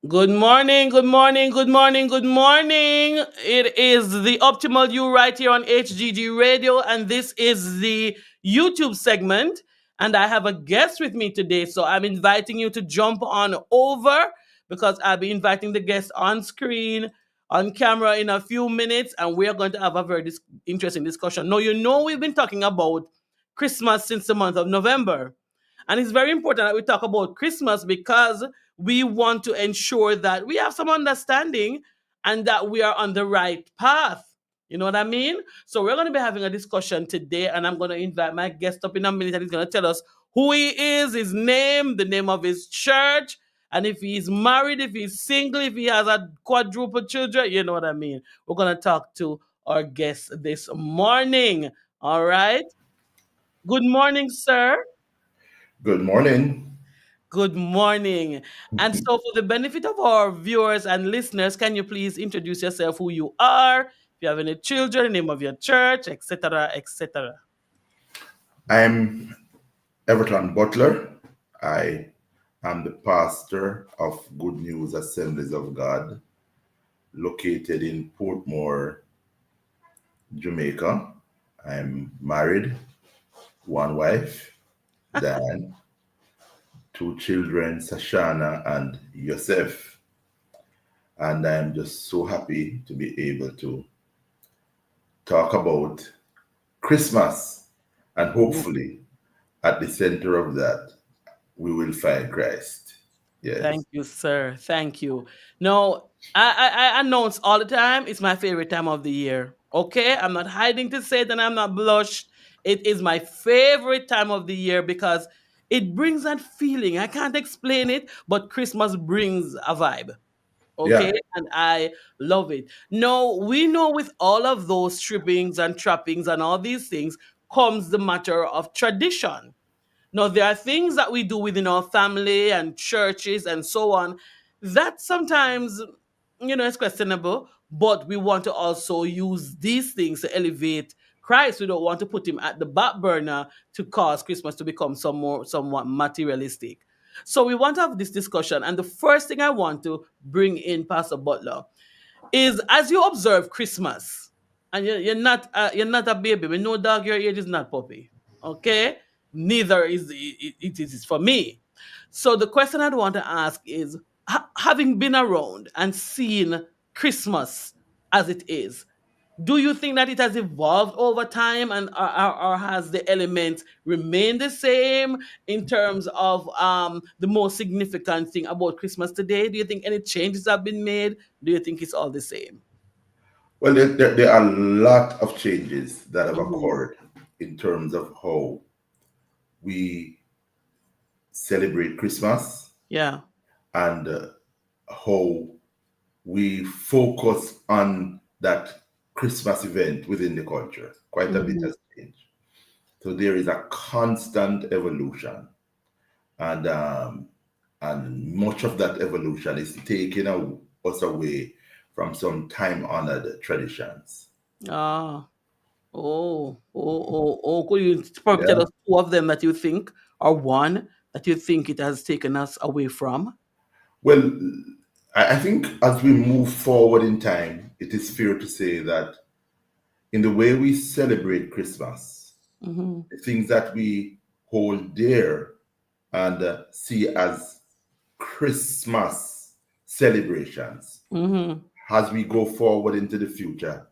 Good morning, good morning, good morning, good morning. It is the Optimal You right here on HGG Radio, and this is the YouTube segment. And I have a guest with me today, so I'm inviting you to jump on over because I'll be inviting the guest on screen, on camera in a few minutes, and we're going to have a very interesting discussion. Now, we've been talking about Christmas since the month of November. And it's very important that we talk about Christmas because we want to ensure that we have some understanding and that we are on the right path. You know what I mean? So we're going to be having a discussion today, and I'm going to invite my guest up in a minute, and he's going to tell us who he is, his name, the name of his church, and if he's married, if he's single, if he has a quadruple children. You know what I mean? We're going to talk to our guest this morning. All right. Good morning, sir. Good morning. Good morning. And so, for the benefit of our viewers and listeners, can you please introduce yourself, who you are, if you have any children, the name of your church, etc., etc. I'm Everton Butler. I am the pastor of Good News Assemblies of God, located in Portmore, Jamaica. I'm married, one wife, Dan, two children, Sashana and Yosef. And I'm just so happy to be able to talk about Christmas, and hopefully at the center of that we will find Christ. Yes. Thank you, sir. Thank you. Now, I announce all the time it's my favorite time of the year. Okay? I'm not hiding to say it and I'm not blushed. It is my favorite time of the year because it brings that feeling. I can't explain it, but Christmas brings a vibe. Okay, Yeah. and I love it. No, we know with all of those strippings and trappings and all these things comes the matter of tradition. Now, there are things that we do within our family and churches and so on that sometimes, is questionable, but we want to also use these things to elevate Christ. We don't want to put him at the back burner to cause Christmas to become somewhat materialistic. So we want to have this discussion. And the first thing I want to bring in, Pastor Butler, is as you observe Christmas, and you're not a baby. We know dog your age is not puppy. Okay, neither is it is for me. So the question I'd want to ask is, having been around and seen Christmas as it is, do you think that it has evolved over time, and or has the elements remained the same in terms of the most significant thing about Christmas today? Do you think any changes have been made? Do you think it's all the same? Well, there are a lot of changes that have Hmm. occurred in terms of how we celebrate Christmas Yeah. and how we focus on that Christmas event within the culture. Quite a bit Hmm. has changed. So there is a constant evolution, and much of that evolution is taking us away from some time-honored traditions. Ah. Oh. Could you probably tell Yeah. us two of them that you think, or one that you think it has taken us away from? Well, I think as we move forward in time, it is fair to say that in the way we celebrate Christmas, Mm-hmm. the things that we hold dear and see as Christmas celebrations, Mm-hmm. as we go forward into the future,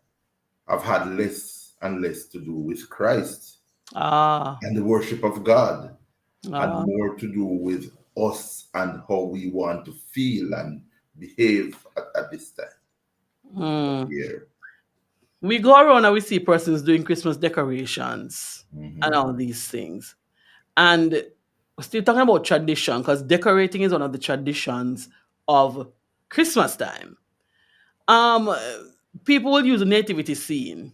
have had less and less to do with Christ Ah. and the worship of God, and Ah. more to do with us and how we want to feel and behave at this time of Hmm. year. We go around and we see persons doing Christmas decorations and Mhm. all these things. And we're still talking about tradition because decorating is one of the traditions of Christmas time. Um, People will use a nativity scene,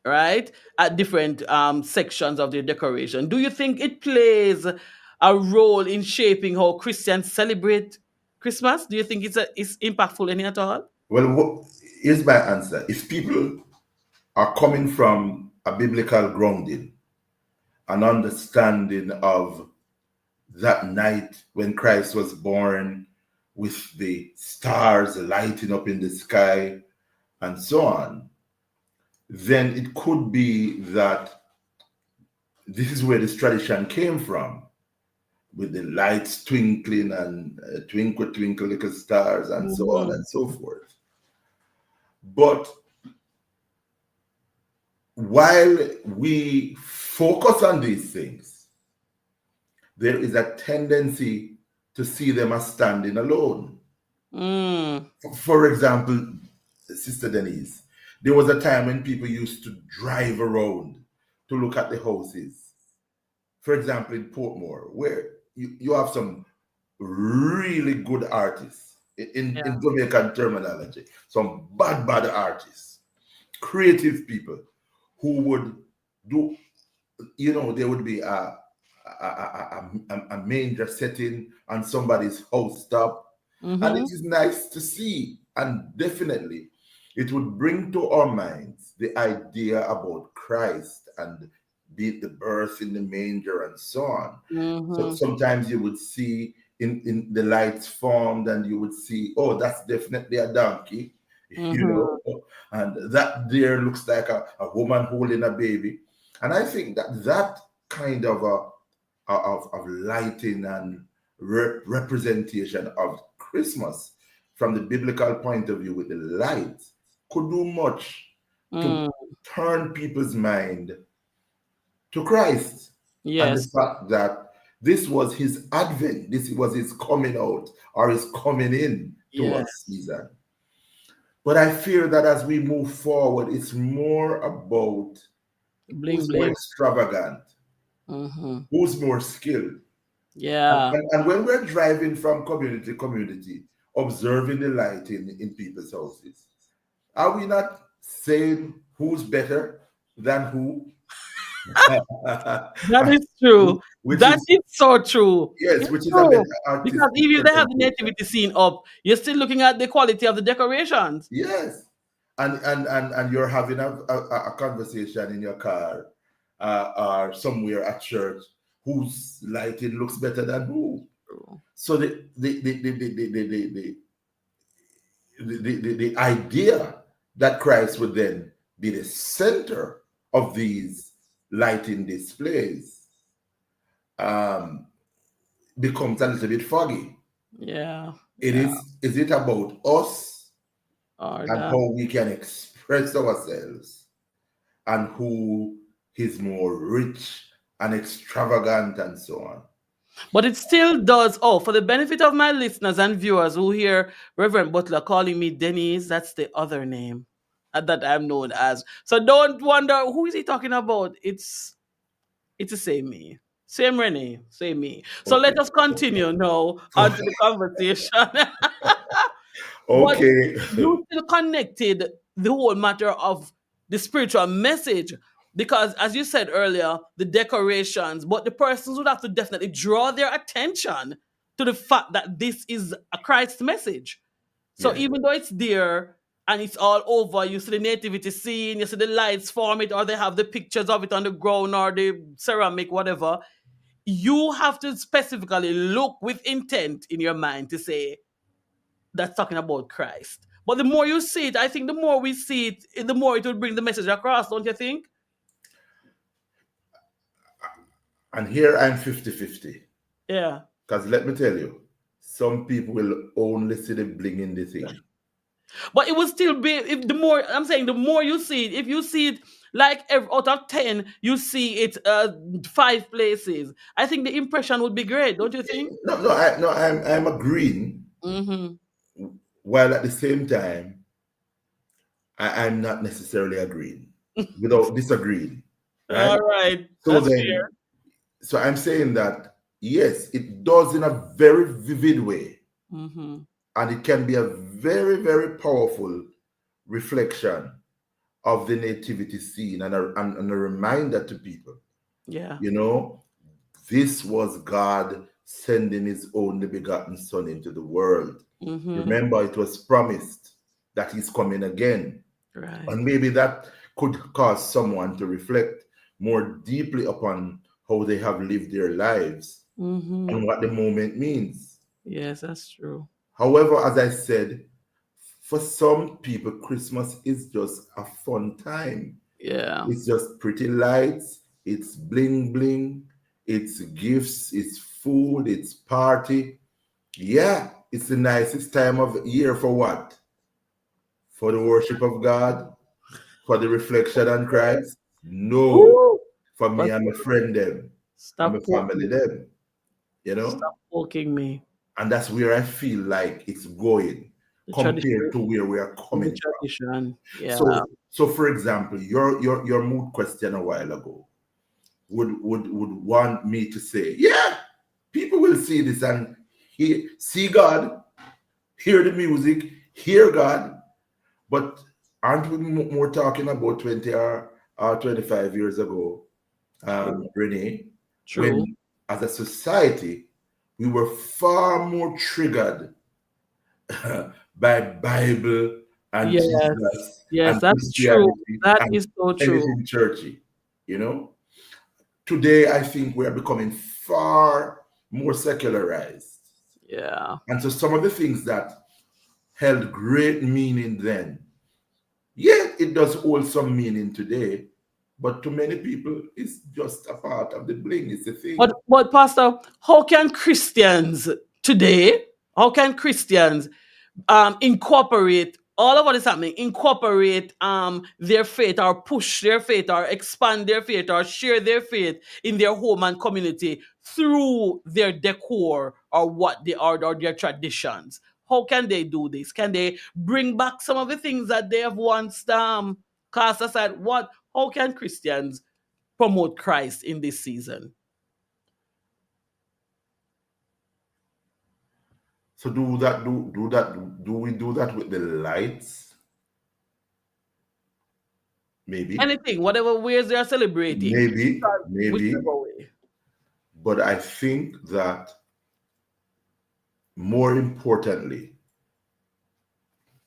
right, at different sections of the decoration. Do you think it plays a role in shaping how Christians celebrate Christmas? Do you think it's impactful any at all? Well, here's my answer. If people are coming from a biblical grounding, an understanding of that night when Christ was born, with the stars lighting up in the sky and so on, then it could be that this is where this tradition came from, with the lights twinkling and twinkle, twinkle, little stars and so on Mm-hmm. and so forth. But while we focus on these things, there is a tendency to see them as standing alone. Mm. For example, Sister Denise, there was a time when people used to drive around to look at the houses. For example, in Portmore, where you have some really good artists in Yeah. Jamaican terminology, some bad artists, creative people who would do, there would be a manger setting on somebody's house top. And it Mm-hmm. is nice to see. And definitely, it would bring to our minds the idea about Christ and be the birth in the manger and so on. So Mm-hmm. sometimes you would see in the lights formed, and you would see, oh, that's definitely a donkey, Mm-hmm. and that there looks like a woman holding a baby. And I think that kind of of lighting and representation of Christmas from the biblical point of view with the light could do much to Mm. turn people's mind to Christ and the Yes. fact that this was his advent, this was his coming out or his coming in to Yeah. us season. But I fear that as we move forward, it's more about Bling who's more bling. extravagant, Mm-hmm. who's more skilled. Yeah. And when we're driving from community to community, observing the light in people's houses, are we not saying who's better than who? That is true. Which That is, is so true. yes, It's which is a better true. Because artistic even if they have the presentation. nativity scene up, you're still looking at the quality of the decorations. Yes. And you're having a conversation in your car or somewhere at church, whose lighting looks better than who. True. So the idea that Christ would then be the center of these lighting displays um, becomes a little bit foggy. Yeah. It Yeah. is it about us Or and that. how we can express ourselves and who is more rich and extravagant and so on. But it still does. Oh, for the benefit of my listeners and viewers who hear Reverend Butler calling me Denise, that's the other name that I'm known as. So don't wonder who is he talking about. It's the same me. Same Renee, same me. So let Okay. us continue now onto the conversation. But Okay. you still connected the whole matter of the spiritual message because, as you said earlier, the decorations, but the persons would have to definitely draw their attention to the fact that this is a Christ message. So Yes. even though it's there and it's all over, you see the nativity scene, you see the lights form it, or they have the pictures of it on the ground or the ceramic, whatever. You have to specifically look with intent in your mind to say, that's talking about Christ. But the more you see it, I think the more we see it, the more it will bring the message across, don't you think? And here I'm 50-50. Yeah. Because let me tell you, some people will only see the bling in the thing. But it will still be, if the more, I'm saying, the more you see it, if you see it like out of 10, you see it 5 places, I think the impression would be great, don't you think? No, I'm agreeing, Mm-hmm. while at the same time, I'm not necessarily agreeing, without disagreeing, right? All right. So That's fair. then, so I'm saying that, yes, it does in a very vivid way, Mm-hmm. and it can be a very, very powerful reflection of the nativity scene and a reminder to people, Yeah. you know, this was God sending his only begotten son into the world. Mm-hmm. Remember, it was promised that he's coming again. Right. And maybe that could cause someone to reflect more deeply upon how they have lived their lives Mm-hmm. and what the moment means. Yes, that's true. However, as I said, for some people, Christmas is just a fun time. Yeah. It's just pretty lights, it's bling bling, it's gifts, it's food, it's party. Yeah, it's the nicest time of year for what? For the worship of God, for the reflection on Christ? No. Woo! For me But and my friend them, and my stop family poking. them, you know? Stop poking me. And that's where I feel like it's going The compared tradition. to where we are The coming from. tradition. Yeah. So for example, your mood question a while ago would want me to say, yeah, people will see this and see God, hear the music, hear God, but aren't we more talking about 20 or 25 years ago, True. Renee, True. when as a society we were far more triggered by Bible and Yes. Jesus Yes, and that's true. Christianity That and is so true. anything churchy, you know? Today, I think we are becoming far more secularized. Yeah. And so some of the things that held great meaning then, yeah, it does hold some meaning today, but to many people, it's just a part of the bling, it's a thing. But Pastor, how can Christians today, how can Christians incorporate all of what is happening, incorporate their faith or push their faith or expand their faith or share their faith in their home and community through their decor or what they are or their traditions? How can they do this? Can they bring back some of the things that they have once cast aside? What? How can Christians promote Christ in this season? So do we do that with the lights? Maybe, Anything, whatever ways they are celebrating, maybe. whichever way. But I think that more importantly,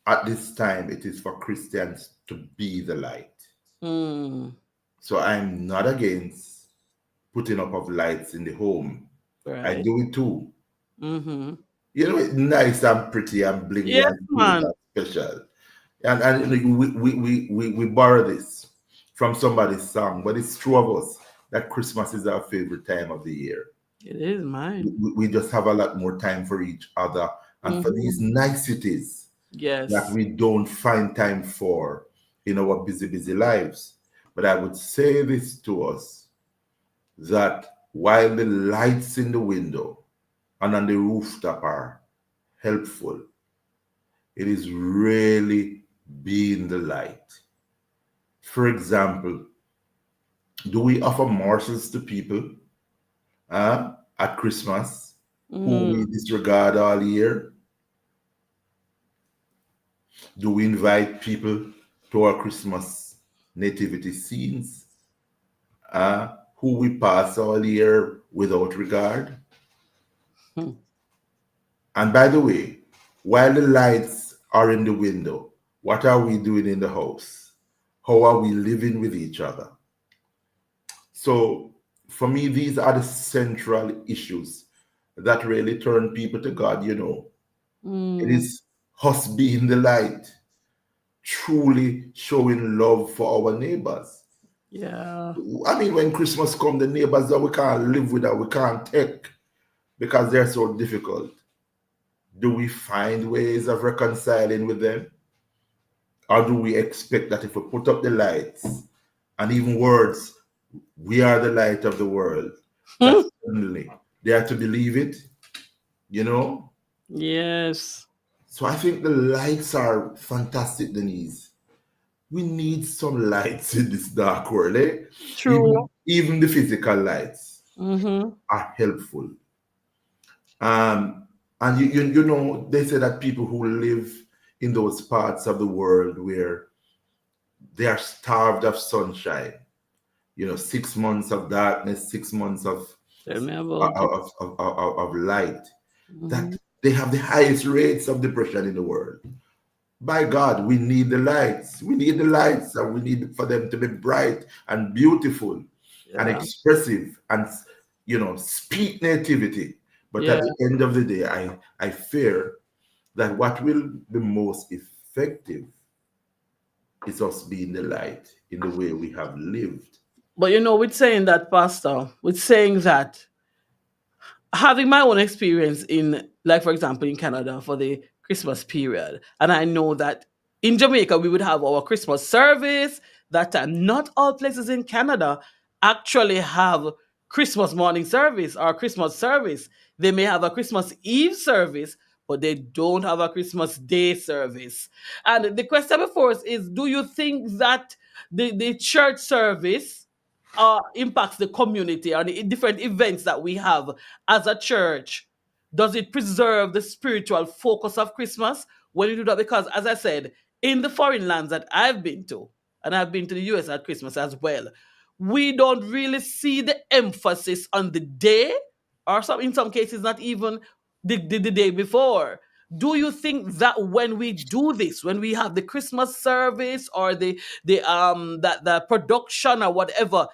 at this time, it is for Christians to be the light. Mm, So I'm not against putting up of lights in the home. I right. do it too. Mm-hmm. You know, it's nice and pretty and blingy Yes, and cute man. and special. And you know, we borrow this from somebody's song, but it's true of us that Christmas is our favorite time of the year. It is mine. We just have a lot more time for each other and for Mm-hmm. these niceties that Yes. we don't find time for in our busy lives. But I would say this to us that while the lights in the window and on the rooftop are helpful, it is really being the light. For example, do we offer morsels to people at Christmas who we Mm, disregard all year? Do we invite people to our Christmas nativity scenes who we pass all year without regard? hmm. And by the way, while the lights are in the window, what are we doing in the house? How are we living with each other? So, for me, these are the central issues that really turn people to God. You know, it Mm, is us being the light, truly showing love for our neighbors. yeah. I mean, when Christmas comes, the neighbors that we can't live with, that we can't take because they're so difficult. Do we find ways of reconciling with them? Or do we expect that if we put up the lights and even words, we are the light of the world, that suddenly they are to believe it, you know? Yes. So I think the lights are fantastic, Denise. We need some lights in this dark world, eh? True. Even the physical lights Mm-hmm. are helpful. And you know, they say that people who live in those parts of the world where they are starved of sunshine, you know, 6 months of darkness, 6 months Tell me about it. of light, Mm-hmm. that they have the highest rates of depression in the world. By God, we need the lights. We need the lights, and we need for them to be bright and beautiful and Yeah. expressive and, you know, speak nativity. But at Yeah. the end of the day, I fear that what will be most effective is us being the light in the way we have lived. But with saying that, Pastor, with saying that, having my own experience in, like, for example, in Canada for the Christmas period, and I know that in Jamaica we would have our Christmas service that time. Not all places in Canada actually have Christmas morning service or Christmas service. They may have a Christmas Eve service, but they don't have a Christmas Day service. And the question before us is, do you think that the church service impacts the community and the different events that we have as a church? Does it preserve the spiritual focus of Christmas when you do that? Because, as I said, in the foreign lands that I've been to, and I've been to the US at Christmas as well, we don't really see the emphasis on the day, or in some cases, not even the day before. Do you think that when we do this, when we have the Christmas service or the production or whatever,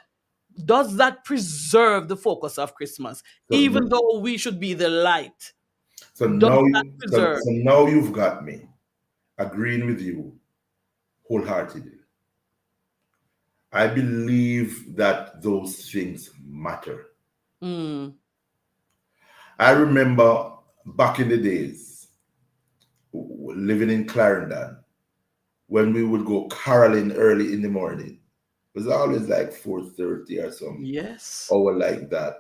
does that preserve the focus of Christmas, So, even though we should be the light? so Does now, that preserve? so now you've got me agreeing with you wholeheartedly. I believe that those things matter. Mm, I remember back in the days living in Clarendon when we would go caroling early in the morning. It was always like 4:30 or some yes. hour like that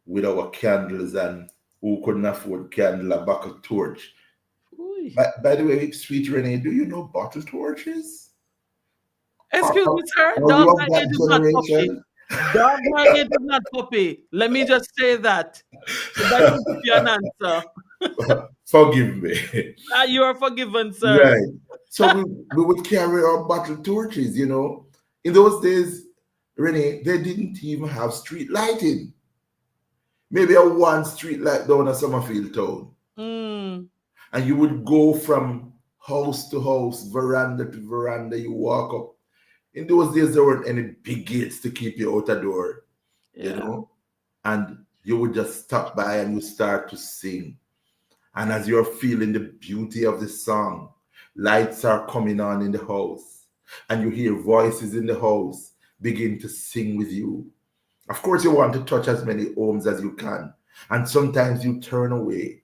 with our candles, and who couldn't afford candle, a bucket torch. Ooh. By the way, sweet Renee, do you know bottle torches? Excuse me, sir. Are Dog you of Margate that is not puppy. generation? Dog Margate is not puppy. Let me just say that, so that you give you an answer. Forgive me. You are forgiven, sir. Right. So we would carry our bottle torches, you know. In those days, Renee, they didn't even have street lighting. Maybe a one street light down a Summerfield town. Mm, And you would go from house to house, veranda to veranda, you walk up. In those days, there weren't any big gates to keep you out the door, you yeah. know. And you would just stop by and you start to sing. And as you're feeling the beauty of the song, lights are coming on in the house, and you hear voices in the house begin to sing with you. Of course, you want to touch as many homes as you can. And sometimes you turn away,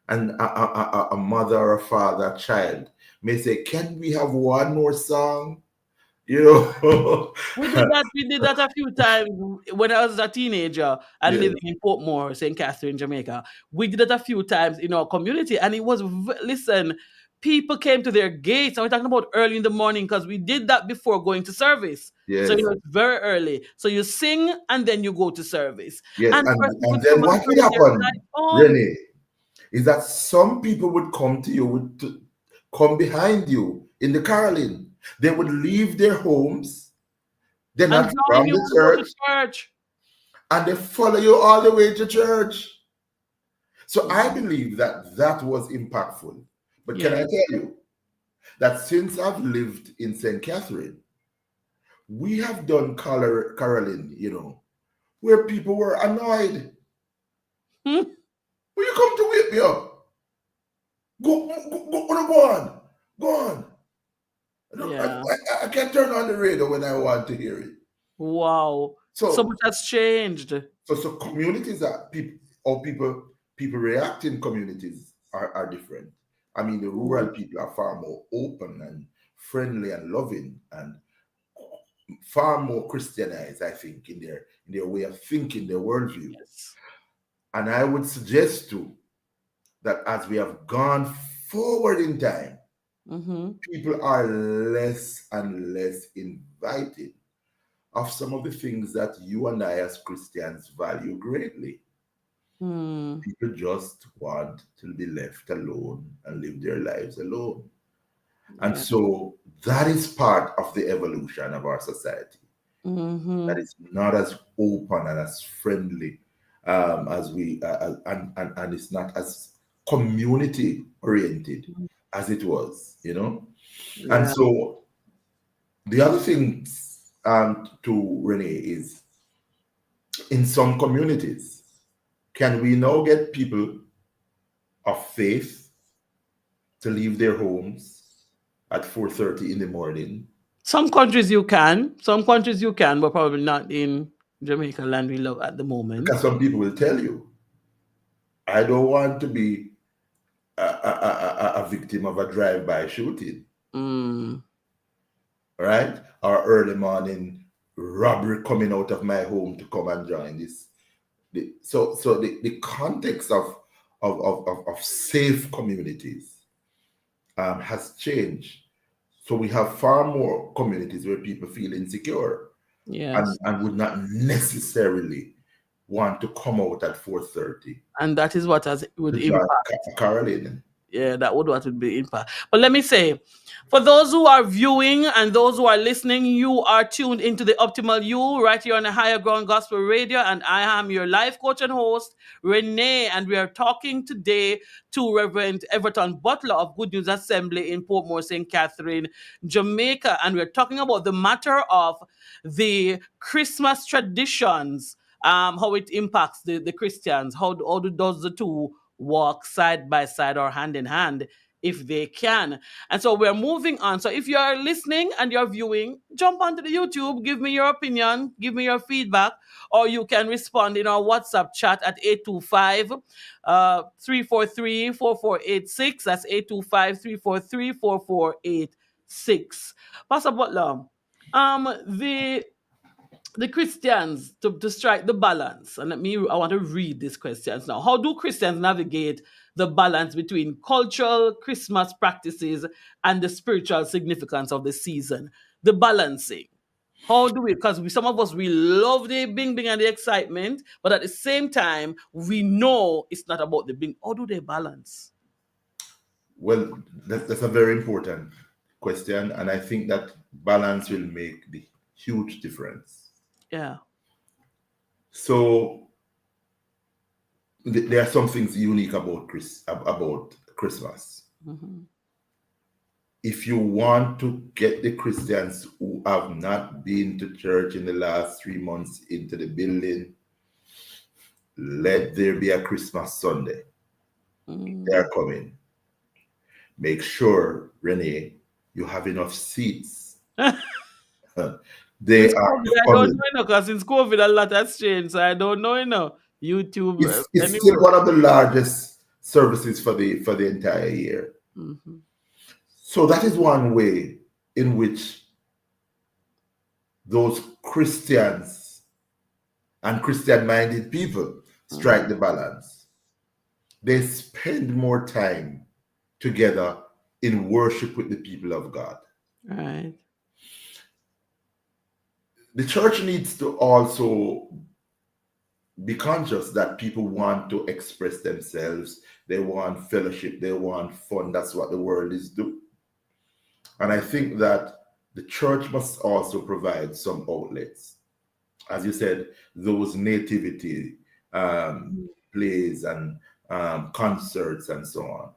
and a mother or a father, a child may say, "Can we have one more song?" You know? We did that. We did that a few times when I was a teenager and Yeah, living in Portmore, St. Catherine, Jamaica. We did it a few times in our community, and it was listen. People came to their gates, and we're talking about early in the morning because we did that before going to service. So yes, it's very early. So you sing and then you go to service, yes. and person And would then come and what would bring their light happen, home. Renee, is that some people would come to you, come behind you in the caroling. They would leave their homes, they're And not join from you the and go to church, church. and they follow you all the way to church. So I Mhm. believe that that was impactful. But can I Yes. tell you that since I've lived in St. Catherine, we have done caroling, you know, where people were annoyed. Hmm? Will you come to wake me up? Go on, go on. No, Yeah. I can't turn on the radio when I want to hear it. Wow. So much So, has changed. so communities are people, or people react in communities are different. I mean, the rural Mm, people are far more open and friendly and loving and far more Christianized, I think, in their way of thinking, their worldview. yes. And I would suggest too that as we have gone forward in time, Mm-hmm. people are less and less invited of some of the things that you and I as Christians value greatly. Hmm. People just want to be left alone and live their lives alone. And Yeah. so that is part of the evolution of our society. That Mm-hmm. is not as open and as friendly as and it's not as community oriented as it was, you know. And Yeah. so the other thing to Renee is in some communities, can we now get people of faith to leave their homes at 4:30 in the morning. Some countries you can, some countries you can, but probably not in Jamaica land we love at the moment. Because some people will tell you, I don't want to be a victim of a drive-by shooting, Mm, right? Or early morning robbery coming out of my home to come and join this. The context of safe communities has changed. So we have far more communities where people feel insecure yes. and would not necessarily want to come out at 4:30 And that is what has would to join impact. Caroline. Yeah, that would what would be impact. But let me say, for those who are viewing and those who are listening, you are tuned into the Optimal You right here on the Higher Ground Gospel Radio, and I am your life coach and host, Renee, and we are talking today to Reverend Everton Butler of Good News Assembly in Portmore, St. Catherine, Jamaica, and we're talking about the matter of the Christmas traditions, how it impacts the Christians, does the two walk side by side or hand in hand if they can. And so we're moving on. So if you're listening and you're viewing, jump onto the YouTube, give me your opinion, give me your feedback, or you can respond in our WhatsApp chat at 825 343 4486. That's 825 343 4486. Pastor Butler, the Christians to strike the balance. And I want to read these questions now. How do Christians navigate the balance between cultural Christmas practices and the spiritual significance of the season? The balancing. How do we? Because some of us we love the bing bing and the excitement, but at the same time we know it's not about the bing. How do they balance? Well, that's a very important question, and I think that balance will make the huge difference. Yeah. So there are some things unique about about Christmas. Mm-hmm. If you want to get the Christians who have not been to church in the last 3 months into the building, let there be a Christmas Sunday. They Mm. are coming. Make sure, Renee, you have enough seats. They Since are COVID, I don't coming. know, because since COVID, a lot has changed. So I don't know. YouTube, It's still anywhere. one of the largest services for the entire year. Mm-hmm. So that is one way in which those Christians and Christian-minded people strike the balance. They spend more time together in worship with the people of God. Right. The church needs to also be conscious that people want to express themselves. They want fellowship. They want fun. That's what the world is doing. And I think that the church must also provide some outlets. As you said, those nativity plays and concerts and so on.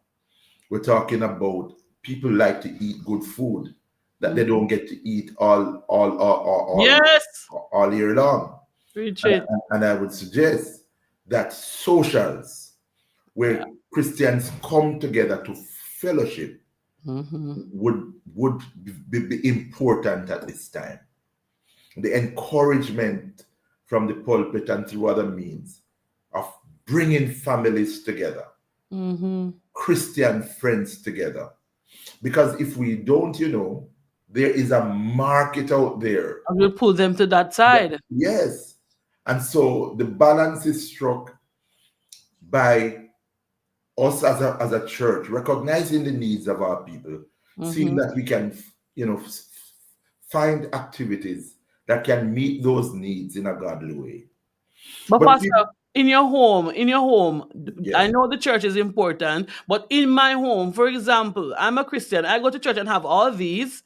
We're talking about people like to eat good food that they Mm. don't get to eat Yes. all year long. Preach And, it. and I would suggest that socials Yeah. where Christians come together to fellowship Mm-hmm. would be important at this time. The encouragement from the pulpit and through other means of bringing families together, Mm-hmm. Christian friends together. Because if we don't, there is a market out there. I will pull them to that side. Yes. And so the balance is struck by us as a church, recognizing the needs of our people, seeing Mm-hmm. that we can, find activities that can meet those needs in a godly way. But But Pastor, in your home, I yes, know the church is important, but in my home, for example, I'm a Christian. I go to church and have all these,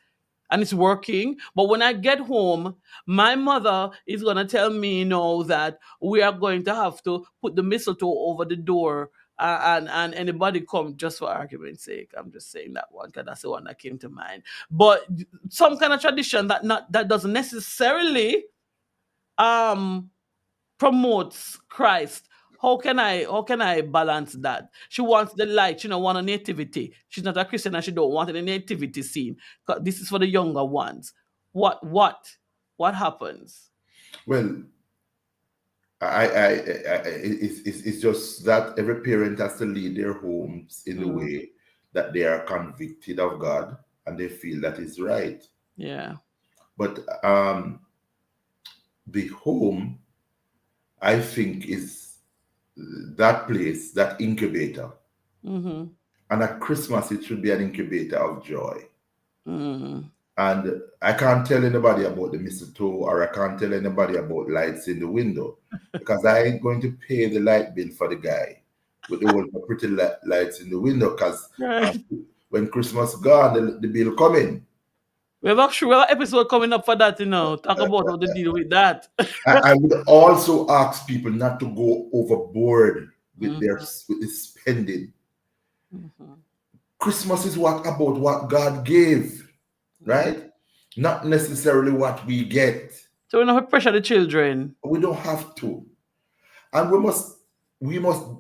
and it's working. But when I get home, my mother is gonna tell me, that we are going to have to put the mistletoe over the door, and anybody come, just for argument's sake. I'm just saying that one because that's the one that came to mind. But some kind of tradition that doesn't necessarily um promotes Christ. how can I balance that? She wants the light, she don't want a nativity. She's not a Christian and she don't want any nativity scene. 'Cause this is for the younger ones. What happens? Well, it's just that every parent has to lead their homes in the Mm, way that they are convicted of God and they feel that is right. yeah. But the home, I think, is that place, that incubator. Mm-hmm. And at Christmas, it should be an incubator of joy. Mm. And I can't tell anybody about the mistletoe or I can't tell anybody about lights in the window because I ain't going to pay the light bill for the guy with the whole pretty lights in the window because Right. when Christmas gone, the bill coming. We have an episode coming up for that, talk about how to deal with that. I would also ask people not to go overboard with Mhm, with the spending. mhm, Christmas is about what God gave, mhm. right? Not necessarily what we get. So we don't have to pressure the children. We don't have to. And we must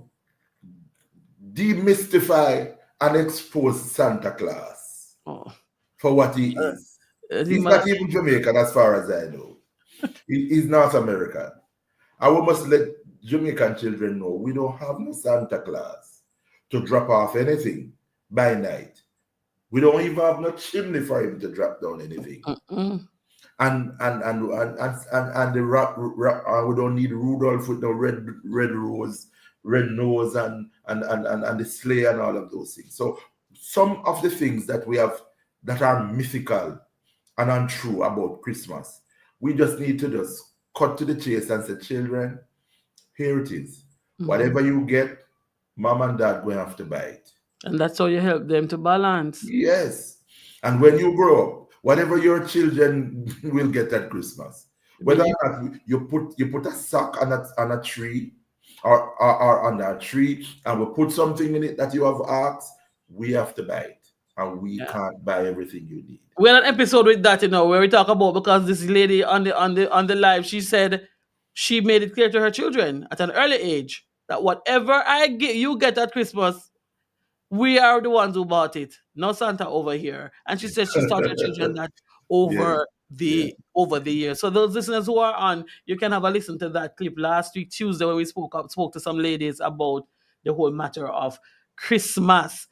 demystify and expose Santa Claus Oh, for what he is. the He's man. not even Jamaican as far as I know. He's North American. And we must let Jamaican children know we don't have no Santa Claus to drop off anything by night. We don't even have no chimney for him to drop down anything. Mm-mm. And we don't need Rudolph with no red rose, red nose, and the sleigh and all of those things. So some of the things that we have that are mythical and untrue about Christmas, we just need to just cut to the chase and say, children, here it is. Mhm. Whatever you get, mom and dad going to have to buy it. And that's how you help them to balance. Yes. And when you grow up, whatever your children will get at Christmas, Be whether you. or not you put a sock on a tree or on a tree and we put something in it that you have asked, we have to buy it. And we Yeah. can't buy everything you need. We had an episode with that, where we talk about because this lady on the live, she said she made it clear to her children at an early age that whatever you get at Christmas, we are the ones who bought it, no Santa over here. And she said she's taught her children that Yes, over yes. the years. So those listeners who are on, you can have a listen to that clip last week Tuesday where we spoke to some ladies about the whole matter of Christmas.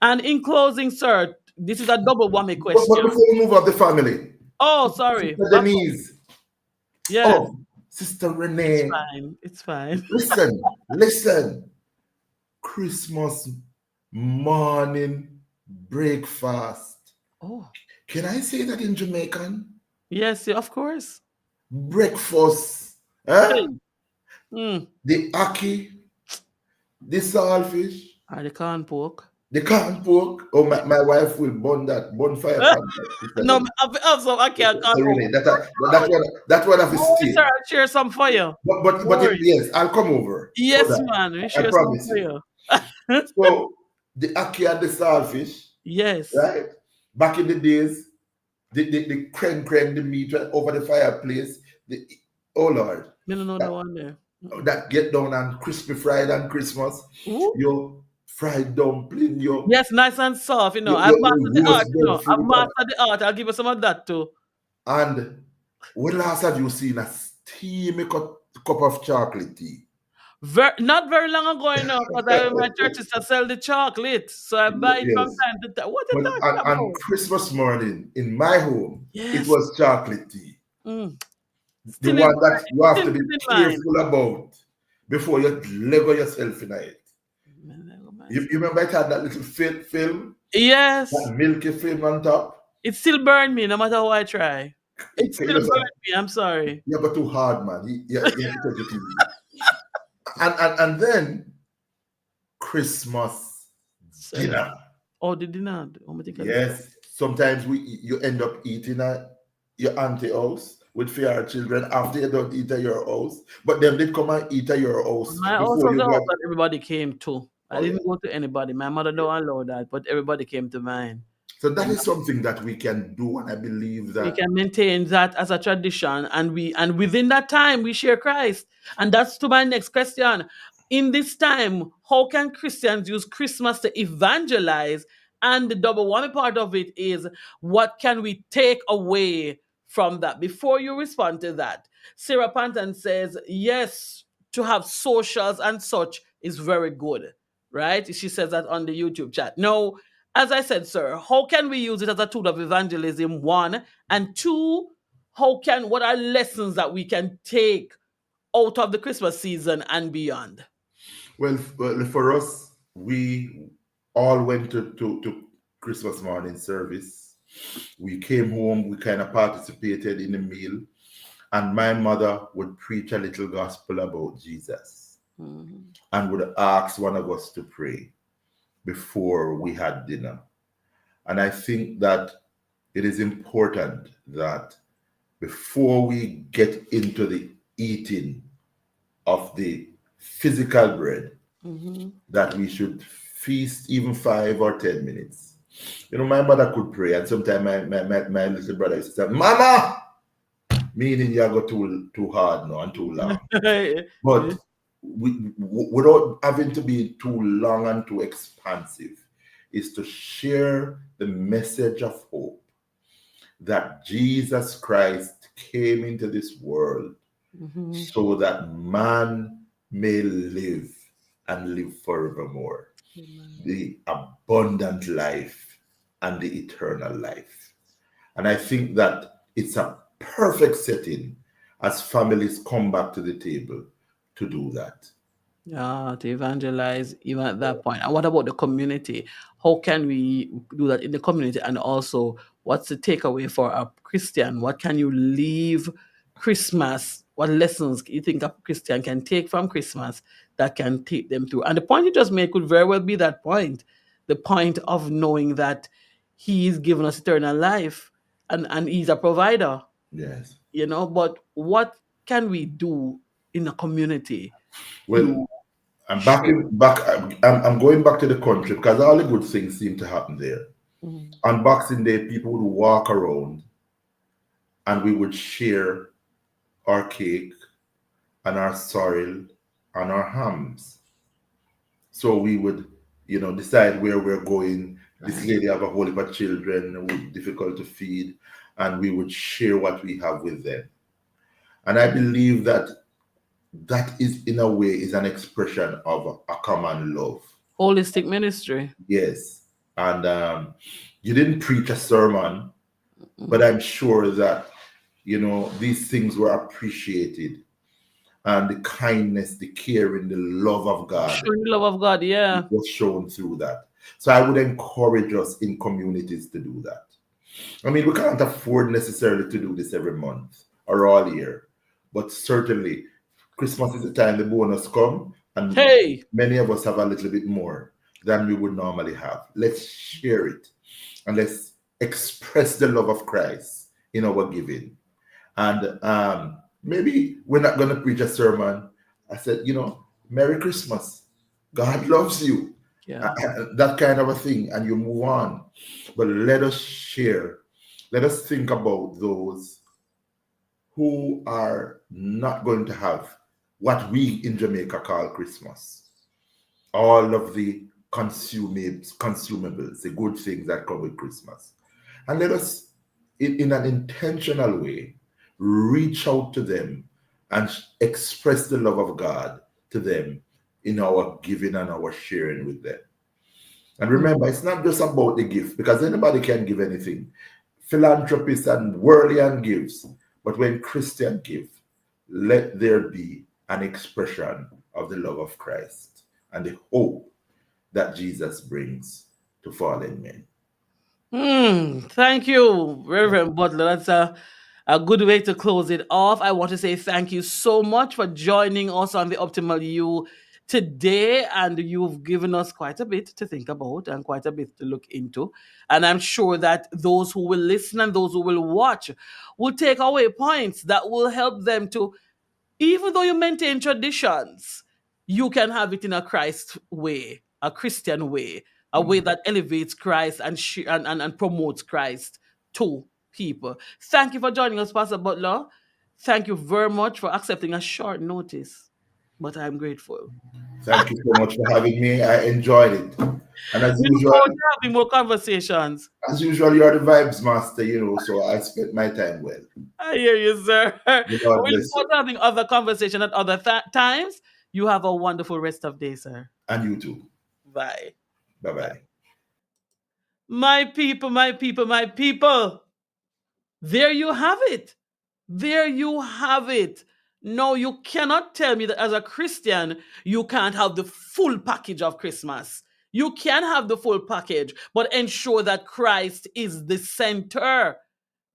And in closing, sir, this is a double whammy But question. before we move on the family, Oh, sorry. Sister Back up. Denise, Yes, oh, Sister it's Renee, fine. It's fine. listen. Christmas morning breakfast. Oh, Can I say that in Jamaican? yes, yeah, of course. Breakfast. Hey. Huh? Mm. The ackee, the saltfish, Are the corn pork? the corn pork. Oh, my wife will burn that bonfire pan. Sister No, Denise. I've some I can't Sister call. Renee, that one of his Oh, sir, stay. I'll share some for you. But No but worries. yes, I'll come over for Yes, that. man, we I share some promise for you. you. So the ackee and the saltfish, Yes. right? Back in the days, the crane the meat right over the fireplace. Oh Lord, Me no know that that, one there. Mm-mm. that get down and crispy fried on Christmas. Ooh. Your fried dumpling, Yes, nice and soft. I've your mastered the art. roast I've breadfruit, mastered the art. I'll give you some of that too. and when last have you seen a steamy cup of chocolate tea? Not very long ago, because I my church is to sell the chocolate, so I buy it from Yes, time to time. What you but talking on about? Christmas morning in my home, it Yes. was chocolate tea. Mm. The Still in one that mind. you have Still to be in mind. careful about before you Lego yourself in it. Man, I go You myself. remember it had that little film, Yes. that milky film on top? It still burn me no matter how I try. It You still just burn me. I'm sorry. you're too hard, man. You have to take it easy. And then Christmas Sorry. dinner. Oh, the dinner. Oh, I think of the Yes, sometimes you end up eating at your auntie house with your children after you don't eat at your house, but them did come and eat at your house my house before was you the house got. that everybody came to. I Oh yeah. didn't go to anybody. My mother don't allow that, but everybody came to mine. So that is something that we can do, and I believe We that. can maintain that as a tradition, and within that time we share Christ. And that's to my next question. in this time, how can Christians use Christmas to evangelize? And the double whammy part of it is, what can we take away from that? Before you respond to that, Sarah Panton says, yes, to have socials and such is very good, right? She says that on the YouTube chat. No, as I said, sir, how can we use it as a tool of evangelism? One, and two, what are lessons that we can take out of the Christmas season and beyond? Well, for us, we all went to Christmas morning service. We came home, we kind of participated in the meal, and my mother would preach a little gospel about Jesus Mhm. and would ask one of us to pray before we had dinner. And I think that it is important that before we get into the eating of the physical bread, Mhm. that we should feast even 5 or 10 minutes. You know, my mother could pray, and sometimes my little brother used to say, Mama! Meaning you go too hard now and too long. But without having to be too long and too expansive, is to share the message of hope that Jesus Christ came into this world Mhm. so that man may live and live forevermore. Amen. The abundant life and the eternal life. And I think that it's a perfect setting as families come back to the table to do that. Yeah, to evangelize even at that point. And what about the community? How can we do that in the community? And also, what's the takeaway for a Christian? What can you leave Christmas? What lessons you think a Christian can take from Christmas that can take them through? And the point you just made could very well be that point, the point of knowing that He's given us eternal life and He's a provider, Yes. but what can we do in a community Well, to I'm back show? in back. I'm going back to the country because all the good things seem to happen there. Mm. On Boxing Day, people would walk around and we would share our cake and our sorrel and our hams. So we would, decide where we're going. This Right. lady have a whole heap of children who difficult to feed, and we would share what we have with them. And I believe that that is, in a way, is an expression of a common love. Holistic ministry. Yes. And you didn't preach a sermon, but Mm. I'm sure that, these things were appreciated. And the kindness, the caring, the love of God Showing the love of God, yeah. was shown through that. So I would encourage us in communities to do that. I mean, we can't afford necessarily to do this every month or all year, but certainly Christmas is the time the bonus come, and Hey, many of us have a little bit more than we would normally have. Let's share it and let's express the love of Christ in our giving. And maybe we're not going to preach a sermon. I said, Merry Christmas. God loves you. yeah. That kind of a thing. And you move on. But let us share. Let us think about those who are not going to have what we in Jamaica call Christmas. All of the consumables, the good things that come with Christmas. And let us, in an intentional way, reach out to them and express the love of God to them in our giving and our sharing with them. And Mm. remember, it's not just about the gift, because anybody can give anything. Philanthropists and worldly gives. But when Christians give, let there be an expression of the love of Christ and the hope that Jesus brings to fallen men. Thank you, Reverend Butler. That's a good way to close it off. I want to say thank you so much for joining us on the Optimal You today. And you've given us quite a bit to think about and quite a bit to look into. And I'm sure that those who will listen and those who will watch will take away points that will help them to, even though you maintain traditions, you can have it in a Christ way, a Christian way, a way Mm. that elevates Christ and promotes Christ to people. Thank you for joining us, Pastor Butler. Thank you very much for accepting a short notice. but I'm grateful. Thank you so much for having me. I enjoyed it. And We look forward to having more conversations. as usual, you're the vibes master, so I spent my time well. I hear you, sir. The We Lord look bless forward you. to having other conversation at other times. You have a wonderful rest of day, sir. And you too. Bye. Bye Bye. bye. My people, my people, my people. There you have it. There you have it. No, you cannot tell me that as a Christian, you can't have the full package of Christmas. You can have the full package, but ensure that Christ is the center.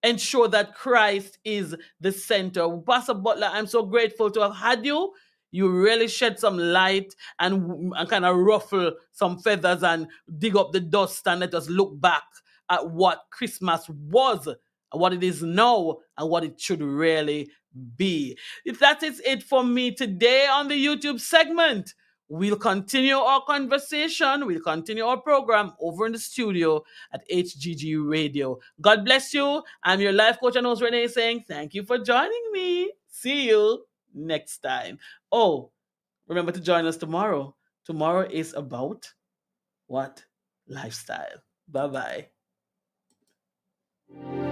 Ensure that Christ is the center. Pastor Butler, I'm so grateful to have had you. You really shed some light and kind of ruffle some feathers and dig up the dust and let us look back at what Christmas was, what it is now, and what it should really be. If that is it for me today on the YouTube segment, we'll continue our conversation. We'll continue our program over in the studio at HGG Radio. God bless you. I'm your life coach and host, Renae, saying thank you for joining me. See you next time. Oh, remember to join us tomorrow. Tomorrow is about what? Lifestyle. Bye bye.